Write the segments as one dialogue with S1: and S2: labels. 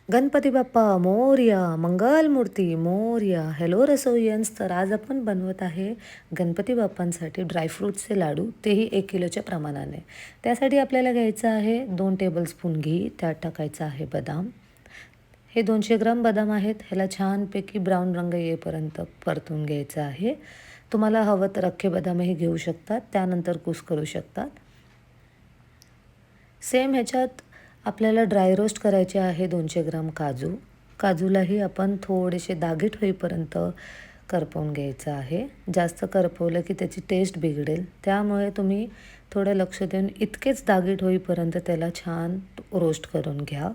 S1: Ganpati Bappa Morya, Mangalmurti Morya. Hello रसोईयन्स. तर आज आपण बनवत आहे गणपती बाप्पांसाठी ड्रायफ्रूट्सचे लाडू, तेही 1 किलोच्या प्रमाणाने. त्यासाठी आपल्याला घ्यायचं आहे 2 टेबलस्पून घी, त्यात टाकायचं आहे बदाम. हे 200 ग्राम बदाम आहेत. ह्याला छानपैकी ब्राऊन रंग येईपर्यंत परतून घ्यायचं आहे. तुम्हाला हवं तर अख्खे बदामही घेऊ शकतात, त्यानंतर कुस करू शकतात. सेम ह्याच्यात आपल्याला ड्राय रोस्ट करायचे आहे 200 ग्राम काजू. काजूलाही आपण थोडेसे दागीट होईपर्यंत करपवून घ्यायचं आहे. जास्त करपवलं की त्याची टेस्ट बिघडेल, त्यामुळे तुम्ही थोडं लक्ष देऊन इतकेच दागीट होईपर्यंत त्याला छान रोस्ट करून घ्या.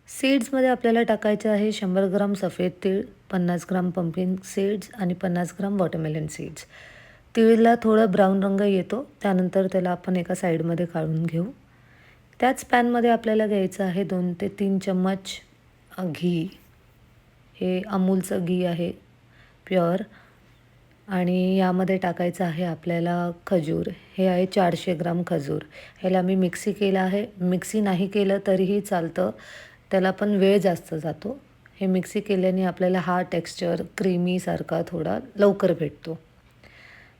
S1: सीड्समध्ये आपल्याला टाकायचं आहे 100 ग्राम सफेद तीळ, 50 ग्राम पंपकिन सीड्स आणि 50 ग्राम वॉटरमेलन सीड्स. तिळला थोडा ब्राऊन रंग येतो, त्यानंतर त्याला आपण एका साईडमध्ये काढून घेऊ. त्याच पॅनमध्ये आपल्याला घ्यायचं आहे 2 ते 3 चम्मच घी. हे अमूलचं घी आहे, प्युअर. आणि यामध्ये टाकायचं आहे आपल्याला खजूर. हे आहे 400 ग्राम खजूर. ह्याला मी मिक्सी केलं आहे. मिक्सी नाही केलं तरीही चालतं, त्याला पण वेळ जास्त जातो. हे मिक्सी केल्याने आपल्याला हा टेक्स्चर क्रीमीसारखा थोडा लवकर भेटतो.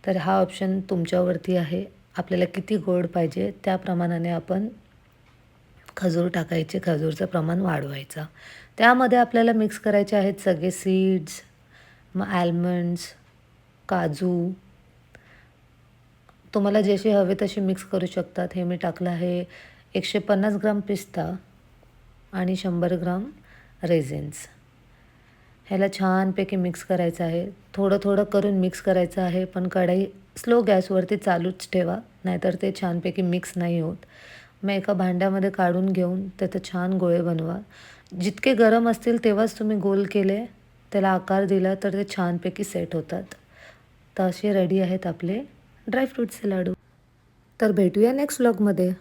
S1: तर हा ऑप्शन तुमच्यावरती आहे. आपल्याला किती गोड पाहिजे त्या प्रमाणाने आपण खजूर टाकायचे, खजूरचं प्रमाण वाढवायचं. त्यामध्ये आपल्याला मिक्स करायचे आहेत सगळे सीड्स, मग आल्मंड्स, काजू. तुम्हाला जसे हवे तसे मिक्स करू शकतात. हे मी टाकलं आहे 150 ग्राम पिस्ता आणि 100 ग्राम रेझिन्स. ह्याला छानपैकी मिक्स करायचं आहे. थोडं थोडं करून मिक्स करायचं आहे, पण कढई स्लो गॅसवरती चालूच ठेवा, नाहीतर ते छानपैकी मिक्स नाही होत. मग एका भांड्यामध्ये काढून घेऊन त्याचे छान गोळे बनवा. जितके गरम असतील तेव्हाच तुम्ही गोल केले, त्याला आकार दिला तर ते छानपैकी सेट होतात. तर असे रेडी आहेत आपले ड्रायफ्रूटचे लाडू. तर भेटूया नेक्स्ट व्लॉगमध्ये.